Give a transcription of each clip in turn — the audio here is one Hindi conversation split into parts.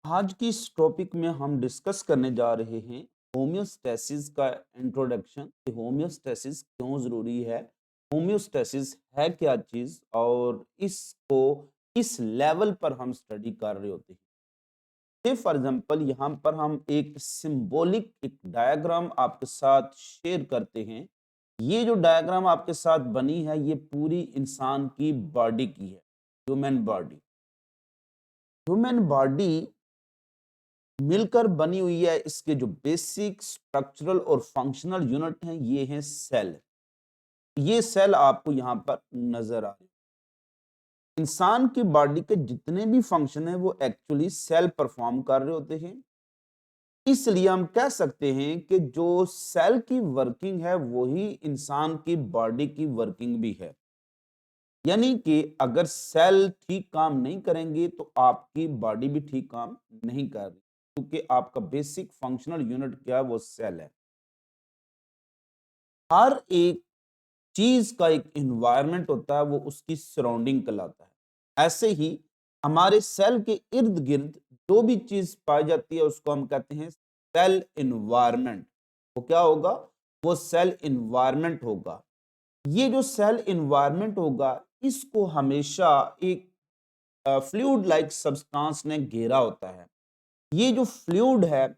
आज की इस टॉपिक में हम डिस्कस करने जा रहे हैं होम्योस्टैसिस का इंट्रोडक्शन कि होम्योस्टैसिस क्यों ज़रूरी है, होम्योस्टैसिस है क्या चीज़ और इसको किस लेवल पर हम स्टडी कर रहे होते हैं। से फॉर एग्जांपल यहाँ पर हम एक सिंबॉलिक एक डायग्राम आपके साथ शेयर करते हैं। ये जो डायग्राम आपके साथ बनी है ये पूरी इंसान की बॉडी की है, ह्यूमन बॉडी। ह्यूमन बॉडी मिलकर बनी हुई है। इसके जो बेसिक स्ट्रक्चरल और फंक्शनल यूनिट हैं ये हैं सेल। ये सेल आपको यहाँ पर नजर आ रहे हैं। इंसान की बॉडी के जितने भी फंक्शन हैं वो एक्चुअली सेल परफॉर्म कर रहे होते हैं। इसलिए हम कह सकते हैं कि जो सेल की वर्किंग है वही इंसान की बॉडी की वर्किंग भी है। यानी कि अगर सेल ठीक काम नहीं करेंगे तो आपकी बॉडी भी ठीक काम नहीं कर रही, क्योंकि आपका बेसिक फंक्शनल यूनिट क्या है वो सेल है। हर एक चीज का एक एनवायरनमेंट होता है, वो उसकी सराउंडिंग कहलाता है। ऐसे ही हमारे सेल के इर्द गिर्द जो भी चीज पाई जाती है उसको हम कहते हैं सेल एनवायरनमेंट। वो क्या होगा? वो सेल एनवायरनमेंट होगा। ये जो सेल एनवायरनमेंट होगा इसको हमेशा एक फ्लूइड लाइक सब्सटेंस ने घेरा होता है। ये जो फ्लूइड है,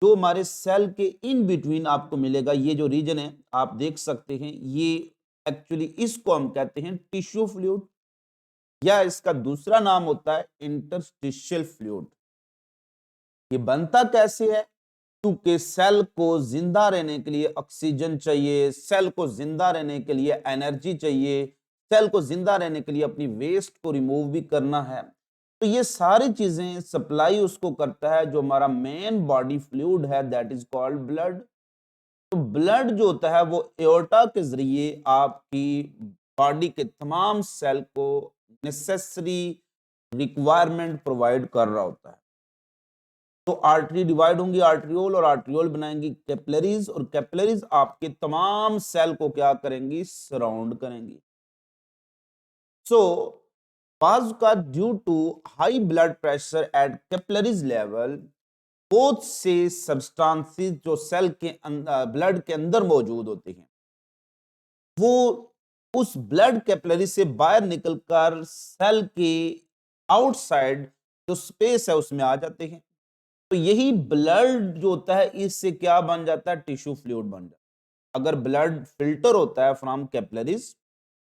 जो हमारे सेल के इन बिटवीन आपको मिलेगा, ये जो रीजन है आप देख सकते हैं, ये एक्चुअली इसको हम कहते हैं टिश्यू फ्लूइड, या इसका दूसरा नाम होता है इंटरस्टिशियल फ्लूइड। ये बनता कैसे है? क्योंकि सेल को जिंदा रहने के लिए ऑक्सीजन चाहिए, सेल को जिंदा रहने के लिए एनर्जी चाहिए, सेल को जिंदा रहने के लिए अपनी वेस्ट को रिमूव भी करना है। तो ये सारी चीजें सप्लाई उसको करता है जो हमारा मेन बॉडी फ्लूइड है, दैट इज कॉल्ड ब्लड। तो ब्लड जो होता है वो एओर्टा के जरिए आपकी बॉडी के तमाम सेल को नेसेसरी रिक्वायरमेंट प्रोवाइड कर रहा होता है। तो आर्टरी डिवाइड होंगी आर्ट्रियोल, और आर्ट्रियोल बनाएंगी कैपिलरीज, और कैपिलरीज आपके तमाम सेल को क्या करेंगी? सराउंड करेंगी। सो बाज का due to high blood pressure at capillaries level, बहुत से सब्सटेंसेस जो सेल के ब्लड के अंदर मौजूद होते हैं वो उस ब्लड कैपिलरी से बाहर निकलकर सेल के आउटसाइड जो स्पेस है उसमें आ जाते हैं। तो यही ब्लड जो होता है इससे क्या बन जाता है? टिश्यू फ्लूइड बन जाता है। अगर ब्लड फिल्टर होता है from capillaries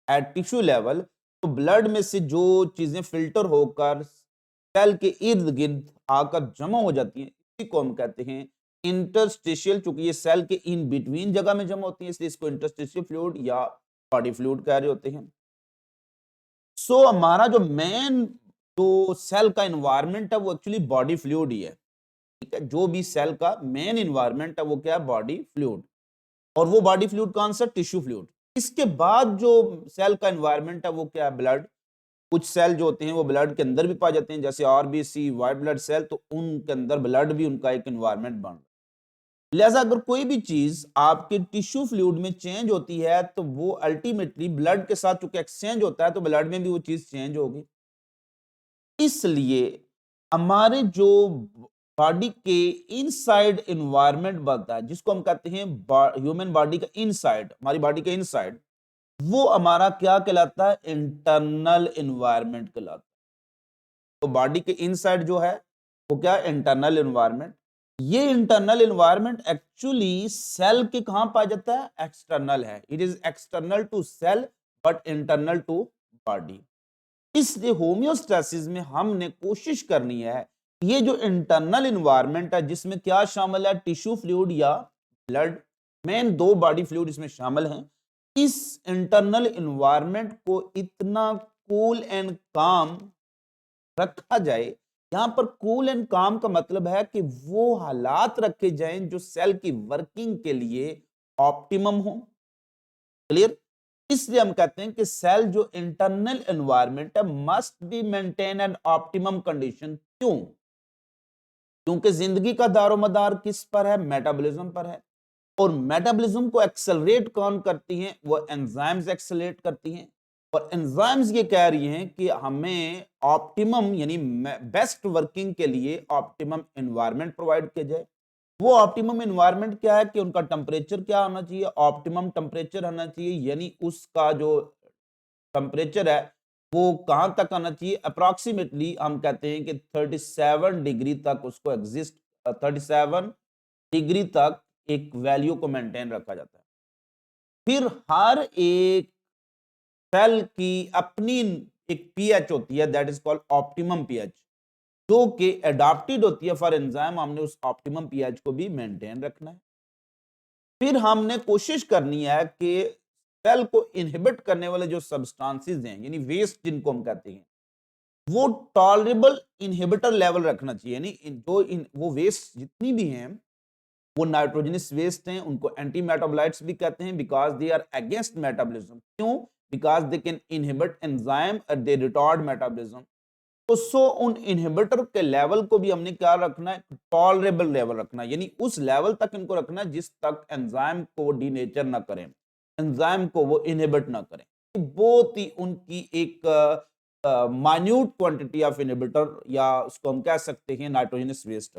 at tissue level, तो ब्लड में से जो चीजें फिल्टर होकर सेल के इर्द गिर्द आकर जमा हो जाती हैं इसी को हम कहते हैं इंटरस्टिशियल। चूंकि ये सेल के इन बिटवीन जगह में जमा होती है इसलिए इसको इंटरस्टिशियल फ्लूइड या बॉडी फ्लूइड कह रहे होते हैं। सो हमारा जो मेन जो सेल का एनवायरनमेंट है वो एक्चुअली बॉडी फ्लूइड ही है। ठीक है, जो भी सेल का मेन एनवायरनमेंट है वो क्या है? Body fluid. और वो बॉडी फ्लूइड कौन सा? Tissue fluid. इसके बाद जो सेल का एनवायरनमेंट है वो क्या है? ब्लड। कुछ सेल जो होते हैं वो ब्लड के अंदर भी पाए जाते हैं, जैसे आरबीसी, व्हाइट ब्लड सेल, तो उनके अंदर ब्लड भी उनका एक एनवायरनमेंट बन रहा है। लिहाजा अगर कोई भी चीज आपके टिश्यू फ्लूइड में चेंज होती है तो वो अल्टीमेटली ब्लड के साथ चूंकि एक्सचेंज होता है तो ब्लड में भी वो चीज चेंज होगी। इसलिए हमारे जो बॉडी के इनसाइड एनवायरनमेंट बनता है जिसको हम कहते हैं ह्यूमन बॉडी का इनसाइड, हमारी बॉडी के इनसाइड, वो हमारा क्या कहलाता है? इंटरनल एनवायरनमेंट कहलाता है। तो बॉडी के इनसाइड जो है वो क्या? Internal environment. ये इंटरनल एनवायरनमेंट एक्चुअली सेल के कहां पाया जाता है? एक्सटर्नल है। It is external to cell but internal to body. इसलिए होम्योस्टैसिस में हमने कोशिश करनी है ये जो इंटरनल एनवायरनमेंट है जिसमें क्या शामिल है? टिश्यू फ्लूइड या ब्लड। मेन दो बॉडी फ्लूइड इसमें शामिल हैं। इस इंटरनल एनवायरनमेंट को इतना कूल एंड काम रखा जाए। यहां पर कूल एंड काम का मतलब है कि वो हालात रखे जाएं जो सेल की वर्किंग के लिए ऑप्टिमम हो। क्लियर? इसलिए हम कहते हैं कि सेल जो इंटरनल एनवायरनमेंट है must be maintain an optimum condition. क्यों? क्योंकि जिंदगी का दारोमदार किस पर है? मेटाबॉलिज्म पर है। और मेटाबॉलिज्म को एक्सेलरेट कौन करती हैं? वो एंजाइम्स एक्सेलरेट करती हैं। और एंजाइम्स ये कह रही हैं कि हमें ऑप्टिमम यानी बेस्ट वर्किंग के लिए ऑप्टिमम एनवायरनमेंट प्रोवाइड किया जाए। वो ऑप्टिमम एनवायरनमेंट क्या है कि उनका टेम्परेचर क्या होना चाहिए, ऑप्टिमम टेम्परेचर होना चाहिए, यानी उसका जो टेम्परेचर है वो कहां तक आना चाहिए, अप्रोक्सीमेटली हम कहते हैं कि 37 डिग्री तक उसको एग्जिस्ट, 37 डिग्री तक एक वैल्यू को मेंटेन रखा जाता है। फिर हर एक सेल की अपनी एक पीएच होती है, that is called optimum pH, जो कि अडॉप्टेड होती है फॉर एंजाइम। हमने उस ऑप्टिमम पीएच को भी मेंटेन रखना है। फिर हमने कोशिश करनी है कि सेल को इनहिबिट करने वाले जो सब्सटेंसेस हैं, यानी वेस्ट जिनको हम कहते हैं, वो टॉलरेबल इनहिबिटर लेवल रखना चाहिए। यानी वो वेस्ट जितनी भी हैं वो नाइट्रोजनस वेस्ट हैं, उनको एंटी मेटाबोलाइट्स भी कहते हैं, because they are against metabolism. क्यों? Because they can inhibit enzyme और दे रिटार्ड मेटाबॉलिज्म। तो उन इनहिबिटर के लेवल को भी हमने क्या रखना है, टॉलरेबल लेवल रखना है, यानी उस लेवल तक इनको रखना है जिस तक एंजाइम को डीनेचर ना करें, एंजाइम को वो इनहिबिट ना करें। तो बहुत ही उनकी एक माइन्यूट क्वांटिटी ऑफ इनहिबिटर, या उसको हम कह सकते हैं नाइट्रोजनस वेस्ट।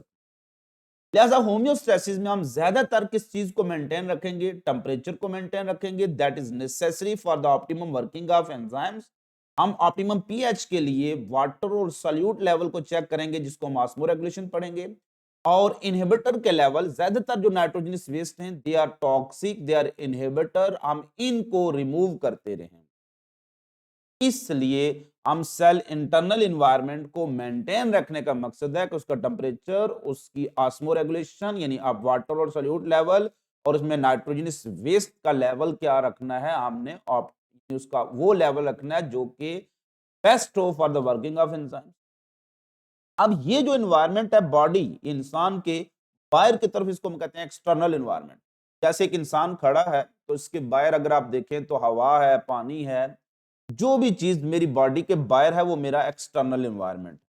लिहाजा होम्योस्टेसिस में हम ज्यादातर किस चीज को मेंटेन रखेंगे, टेम्परेचर को मेंटेन रखेंगे, that is necessary for the optimum working of enzymes. हम ऑप्टिमम पीएच के लिए वाटर और सॉल्यूट लेवल को चेक करेंगे, जिसको हम ऑस्मोरेगुलेशन पढ़ेंगे। और इनहिबिटर के लेवल, ज्यादातर जो नाइट्रोजनस वेस्ट हैं they are toxic, they are inhibitor, हम इनको रिमूव करते रहें। इसलिए हम सेल इंटरनल इन्वायरमेंट को मेंटेन रखने का मकसद है कि उसका टेम्परेचर, उसकी ऑस्मोरेगुलेशन यानी आप वाटर और सॉल्यूट लेवल, और उसमें नाइट्रोजनस वेस्ट का लेवल क्या रखना है, हमने उसका वो लेवल रखना है जो कि बेस्ट हो for the working of enzyme. अब ये जो इन्वायरमेंट है बॉडी इंसान के बाहर की तरफ, इसको हम कहते हैं एक्सटर्नल इन्वायरमेंट। जैसे एक इंसान खड़ा है तो इसके बाहर अगर आप देखें तो हवा है, पानी है, जो भी चीज मेरी बॉडी के बाहर है वो मेरा एक्सटर्नल इन्वायरमेंट।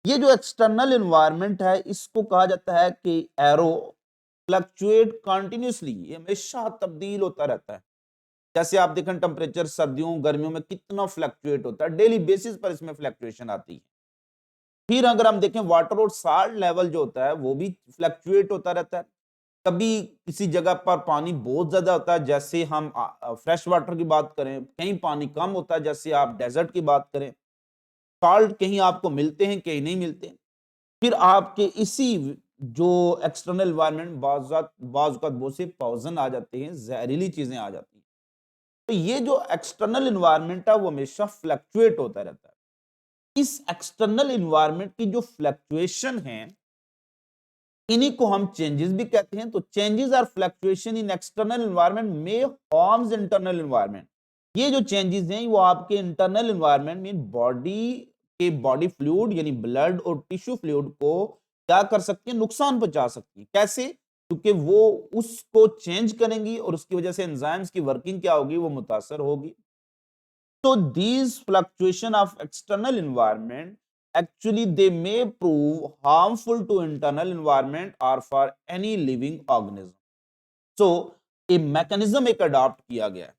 ये जो एक्सटर्नल इन्वायरमेंट है इसको कहा जाता है कि एरो फ्लक्चुएट कंटिन्यूअसली, ये हमेशा तब्दील होता रहता है। जैसे आप देखें टेम्परेचर सर्दियों गर्मियों में कितना फ्लक्चुएट होता है, डेली बेसिस पर इसमें फ्लक्चुएशन आती है। फिर अगर हम देखें वाटर और साल्ट लेवल जो होता है वो भी फ्लक्चुएट होता रहता है। कभी किसी जगह पर पानी बहुत ज्यादा होता है, जैसे हम फ्रेश वाटर की बात करें, कहीं पानी कम होता है, जैसे आप डेजर्ट की बात करें। सॉल्ट कहीं आपको मिलते हैं, कहीं नहीं मिलते। फिर आपके इसी जो एक्सटर्नल एनवायरनमेंट बाज़ बहुत से पॉइजन आ जाते हैं, जहरीली चीजें आ जाती हैं। तो ये जो एक्सटर्नल एनवायरनमेंट है वो हमेशा फ्लक्चुएट होता रहता है। इस एक्सटर्नल एनवायरनमेंट की जो फ्लक्चुएशन है, इन्हीं को हम चेंजेस भी कहते हैं। तो changes are fluctuation in external environment में हार्म्स इंटरनल एनवायरनमेंट। ये जो चेंजेस हैं वो आपके इंटरनल एनवायरनमेंट में बॉडी फ्लूइड यानी ब्लड और टिश्यू फ्लूइड को क्या कर सकती है, नुकसान पहुंचा सकती है। कैसे? क्योंकि वो उसको चेंज करेंगी और उसकी वजह से एंजाइम्स की वर्किंग क्या होगी, वो मुतासर होगी। So these fluctuation of external environment actually they may prove harmful to internal environment or for any living organism. So a mechanism एक अडॉप्ट किया गया है।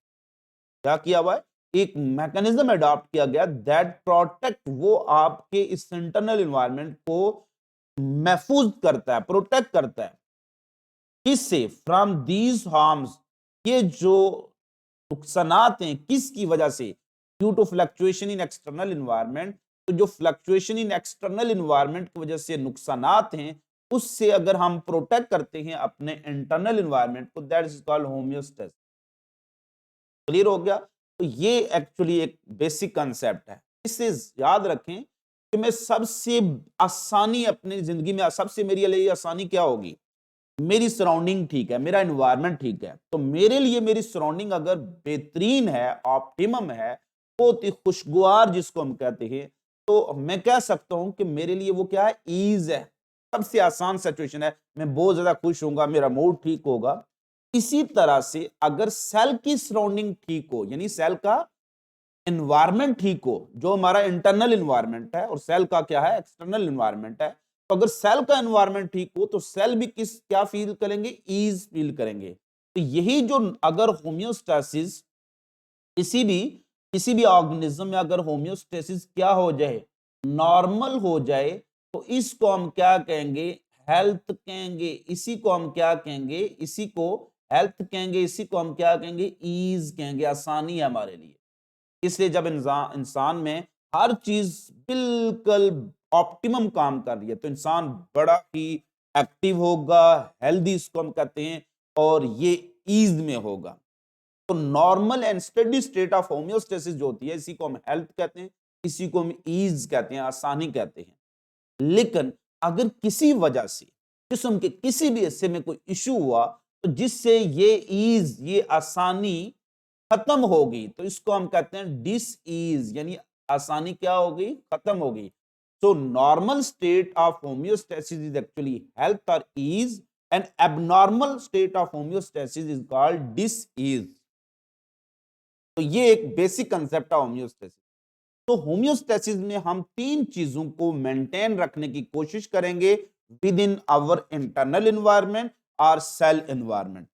क्या किया हुआ है? एक मैकेनिज्म अडॉप्ट किया गया दैट प्रोटेक्ट, वो आपके इस इंटरनल एनवायरनमेंट को महफूज करता है, प्रोटेक्ट करता है। किससे? फ्रॉम दीज हार्म्स, ये जो नुकसानात हैं किसकी वजह से, due to fluctuation in external environment. तो जो फ्लक्चुएशन इन एक्सटर्नल एनवायरनमेंट की वजह से नुकसानात हैं, उससे अगर हम प्रोटेक्ट करते हैं अपने इंटरनल एनवायरनमेंट को, that is called homeostasis. Clear हो गया? तो ये एक्चुअली एक बेसिक कंसेप्ट है। इससे याद रखें कि मैं सबसे आसानी अपनी जिंदगी में, सबसे मेरे लिए आसानी क्या होगी, मेरी सराउंडिंग ठीक है, मेरा एनवायरनमेंट ठीक है। तो मेरे लिए मेरी सराउंडिंग अगर बेहतरीन है, ऑप्टिमम है, बहुत ही खुशगवार जिसको हम कहते हैं, तो मैं कह सकता हूं कि मेरे लिए वो क्या है, ईज है। सबसे आसान सिचुएशन है, मैं बहुत ज्यादा खुश होऊंगा, मेरा मूड ठीक होगा। इसी तरह से अगर सेल की सराउंडिंग ठीक हो, यानी सेल का एनवायरनमेंट ठीक हो, जो हमारा इंटरनल एनवायरनमेंट है, और सेल का क्या है, एक्सटर्नल एनवायरनमेंट है। तो अगर सेल का एनवायरनमेंट ठीक हो तो सेल भी क्या फील करेंगे, ईज फील करेंगे। तो यही जो अगर होम्योस्टेसिस किसी भी किसी भी ऑर्गेनिज्म में अगर होम्योस्टेसिस क्या हो जाए, नॉर्मल हो जाए, तो इसको हम क्या कहेंगे, हेल्थ कहेंगे। इसी को हम क्या कहेंगे, इसी को हेल्थ कहेंगे, इसी को हम क्या कहेंगे, ईज कहेंगे, आसानी है हमारे लिए। इसलिए जब इंसान में हर चीज बिल्कुल ऑप्टिमम काम कर रही है, तो इंसान बड़ा ही एक्टिव होगा, हेल्दी इसको हम कहते हैं, और ये ईज में होगा। तो normal and steady state of homeostasis जो होती है, इसी को हम हेल्थ कहते हैं, इसी को हम ईज कहते हैं, आसानी कहते हैं। लेकिन अगर किसी वजह से जिस्म के किसी भी हिस्से में कोई इशू हुआ, तो जिससे ये ईज, ये आसानी खत्म होगी, तो इसको हम कहते हैं डिस ईज, यानी आसानी क्या होगी, खत्म होगी। So normal state of homeostasis is actually health और ease, and abnormal state of homeostasis is called disease. तो ये एक बेसिक कंसेप्ट है होम्योस्टेसिस। तो होम्योस्टेसिस में हम तीन चीजों को मेंटेन रखने की कोशिश करेंगे within our internal environment और सेल एनवायरनमेंट।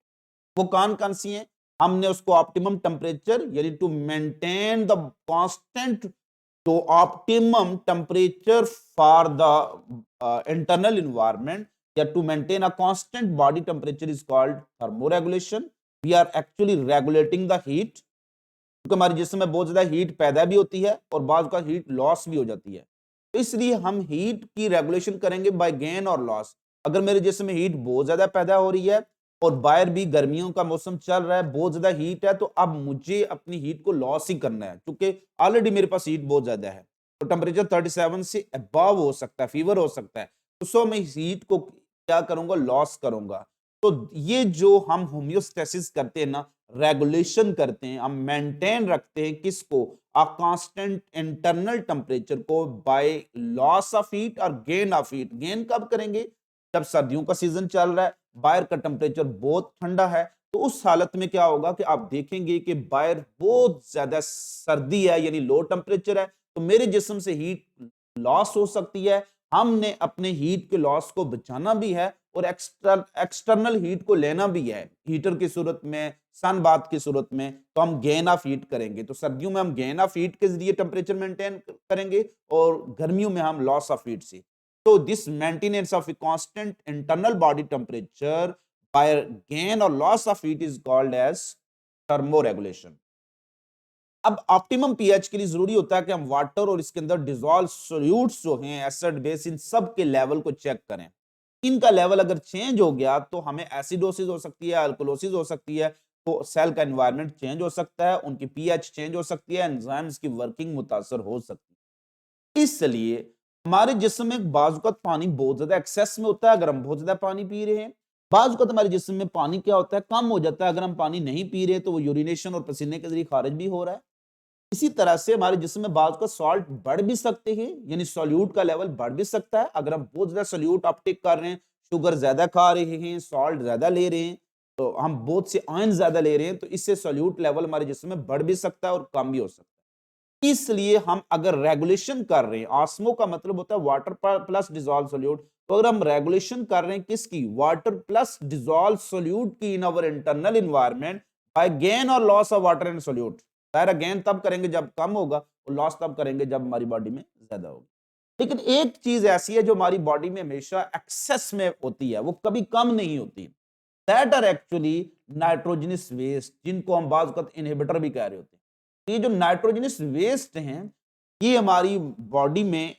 वो कौन कौन सी हैं? हमने उसको ऑप्टिमम टेम्परेचर, यानी टू मेंटेन द कांस्टेंट, तो optimum temperature for the internal environment, या to maintain a constant body temperature is called thermoregulation. We are actually regulating the heat, क्योंकि हमारे जिस्म में बहुत ज्यादा हीट पैदा भी होती है और बाद का हीट लॉस भी हो जाती है। तो इसलिए हम हीट की रेगुलेशन करेंगे बाय गेन और लॉस। अगर मेरे जिस्म में हीट बहुत ज्यादा पैदा हो रही है और बाहर भी गर्मियों का मौसम चल रहा है, बहुत ज्यादा हीट है, तो अब मुझे अपनी हीट को लॉस ही करना है, क्योंकि ऑलरेडी मेरे पास हीट बहुत ज्यादा है। तो टेम्परेचर 37 से अबव हो सकता है, फीवर हो सकता है, तो सो मैं हीट को क्या करूंगा, लॉस करूंगा। तो ये जो हम होम्योस्टेसिस करते हैं ना, रेगुलेशन करते हैं, हम मेंटेन रखते हैं किसको, अ कांस्टेंट इंटरनल टेम्परेचर को बाय लॉस ऑफ हीट और गेन ऑफ हीट। गेन कब करेंगे, जब सर्दियों का सीजन चल रहा है, बाहर का टेम्परेचर बहुत ठंडा है, तो उस हालत में क्या होगा कि आप देखेंगे कि बाहर बहुत ज्यादा सर्दी है, यानी लो टेम्परेचर है, तो मेरे जिस्म से हीट लॉस हो सकती है। हमने अपने हीट के लॉस को बचाना भी है और एक्सटर्नल हीट को लेना भी है, हीटर की सूरत में, सन बाथ की सूरत में, तो हम गेन ऑफ हीट करेंगे। तो सर्दियों में हम गेन ऑफ हीट के जरिए टेम्परेचर मेंटेन करेंगे और गर्मियों में हम लॉस ऑफ हीट से। तो this maintenance of a constant internal body temperature by gain और loss of heat is called as thermoregulation. अब ऑप्टिमम पीएच के लिए जरूरी होता है कि हम वाटर और इसके अंदर डिजोल्व सॉल्यूट्स जो हैं, एसिड बेस, इन सब के लेवल को चेक करें। इनका लेवल अगर चेंज हो गया तो हमें एसिडोसिस हो सकती है, अल्कोलोसिस हो सकती है, तो सेल का एनवायरनमेंट चेंज हो सकता है, उनकी पीएच चेंज हो सकती है, एंजाइम्स की वर्किंग मुतासर हो सकती है। इसलिए हमारे जिस्म में बाजुकत पानी बहुत ज्यादा एक्सेस में होता है अगर हम बहुत ज्यादा पानी पी रहे हैं। बाजुकत हमारे जिस्म में पानी क्या होता है, कम हो जाता है अगर हम पानी नहीं पी रहे, तो वो यूरिनेशन और पसीने के जरिए खारिज भी हो रहा है। इसी तरह से हमारे जिस्म में बाज का सॉल्ट बढ़ भी सकते हैं, यानी सॉल्यूट का लेवल बढ़ भी सकता है। अगर हम बहुत ज्यादा सॉल्यूट अपटेक कर रहे हैं, शुगर ज्यादा खा रहे हैं, सॉल्ट ज्यादा ले रहे हैं, तो हम बहुत से आयन ज्यादा ले रहे हैं, तो इससे सॉल्यूट लेवल हमारे जिस्म में बढ़ भी सकता है और कम भी हो सकता है। इसलिए हम अगर रेगुलेशन कर रहे हैं, ऑस्मो का मतलब होता है वाटर प्लस डिजोल्व सॉल्यूट, तो अगर हम रेगुलेशन कर रहे हैं किसकी, वाटर प्लस डिजोल्व सॉल्यूट की इन अवर इंटरनल एनवायरनमेंट बाय गेन और loss of water and solute. दायरा गेन तब करेंगे जब कम होगा और लॉस तब करेंगे जब हमारी बॉडी में ज्यादा होगा। लेकिन एक चीज ऐसी है जो हमारी बॉडी में हमेशा एक्सेस में होती है, वो कभी कम नहीं होती। That are actually nitrogenous waste, जिनको हम बाज़ वक़्त इनहिबिटर भी कह रहे होते हैं। ये जो नाइट्रोजनस वेस्ट हैं, ये हमारी बॉडी में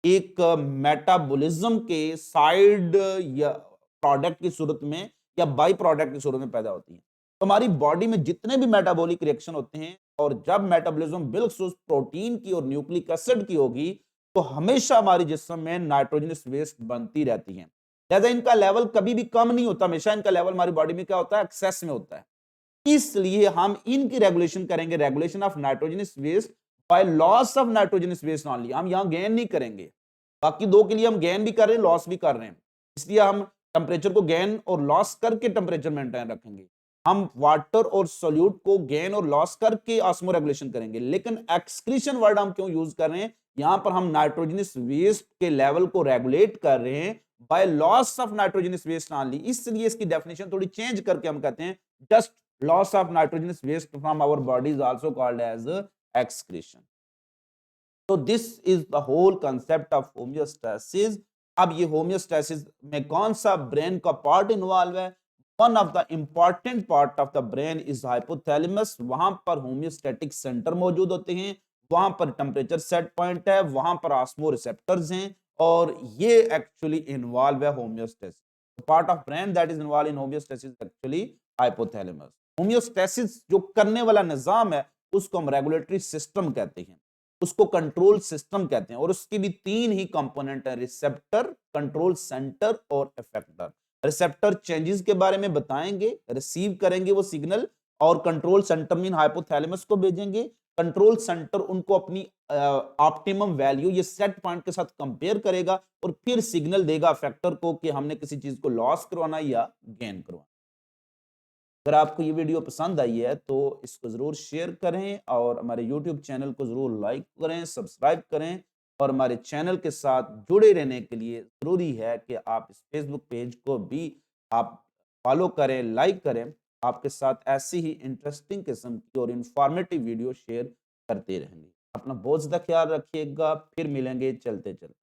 एक मेटाबॉलिज्म के साइड या प्रोडक्ट की सूरत में या बाई प्रोडक्ट की सूरत में पैदा होती है। तो हमारी बॉडी में जितने भी मेटाबॉलिक रिएक्शन होते हैं, और जब मेटाबॉलिज्म बिल्खुसूस प्रोटीन की और न्यूक्लिक एसिड की होगी, तो हमेशा हमारे जिस्म में नाइट्रोजनस वेस्ट बनती रहती है। लिहाजा इनका लेवल कभी भी कम नहीं होता, हमेशा इनका लेवल हमारी बॉडी में क्या होता है, एक्सेस में होता है। इसलिए हम इनकी रेगुलेशन करेंगे, regulation of nitrogenous waste by loss of nitrogenous waste only. हम यहां गेन नहीं करेंगे, बाकी दो के लिए हम गेन भी कर रहे हैं, लॉस भी कर रहे हैं। इसलिए हम टेम्परेचर को गेन और लॉस करके टेम्परेचर मेंटेन रखेंगे। हम वाटर और सोल्यूट को गेन और लॉस करके ऑस्मो रेगुलेशन करेंगे। लेकिन एक्सक्रीशन वर्ड हम क्यों यूज कर रहे हैं, यहां पर हम नाइट्रोजनस वेस्ट के लेवल को रेगुलेट कर रहे हैं by loss of nitrogenous waste only. इसलिए इसकी डेफिनेशन थोड़ी चेंज करके हम कहते हैं just loss of nitrogenous waste from our body is also called as excretion. तो this is the whole concept of homeostasis. अब ये होम्योस्टैसिस में कौन सा ब्रेन का पार्ट इन्वॉल्व है? One of the important part of the brain is hypothalamus. वहां पर होम्योस्टैटिक सेंटर मौजूद होते हैं, वहां पर टेम्परेचर सेट पॉइंट है, वहां पर ऑस्मो रिसेप्टर्स हैं, और ये एक्चुअली इन्वॉल्व है homeostasis. Part of brain that is involve in homeostasis actually hypothalamus. Homeostasis जो करने वाला निजाम है उसको हम रेगुलेटरी सिस्टम कहते हैं, उसको कंट्रोल सिस्टम कहते हैं, और उसकी भी तीन ही कंपोनेंट है, रिसेप्टर, कंट्रोल सेंटर और इफेक्टर। रिसेप्टर चेंजेस के बारे में बताएंगे, रिसीव करेंगे वो सिग्नल, और कंट्रोल सेंटर मीन हाइपोथैलेमस को भेजेंगे। कंट्रोल सेंटर उनको अपनी ऑप्टिमम वैल्यू ये सेट पॉइंट के साथ कंपेयर करेगा और फिर सिग्नल देगा इफेक्टर को कि हमने किसी चीज को लॉस करवाना है या गेन करवाना। अगर आपको ये वीडियो पसंद आई है तो इसको ज़रूर शेयर करें, और हमारे YouTube चैनल को ज़रूर लाइक करें, सब्सक्राइब करें, और हमारे चैनल के साथ जुड़े रहने के लिए ज़रूरी है कि आप इस फेसबुक पेज को भी आप फॉलो करें, लाइक करें। आपके साथ ऐसी ही इंटरेस्टिंग किस्म की और इंफॉर्मेटिव वीडियो शेयर करते रहेंगे। अपना बहुत ज़्यादा ख्याल रखिएगा, फिर मिलेंगे चलते चलते।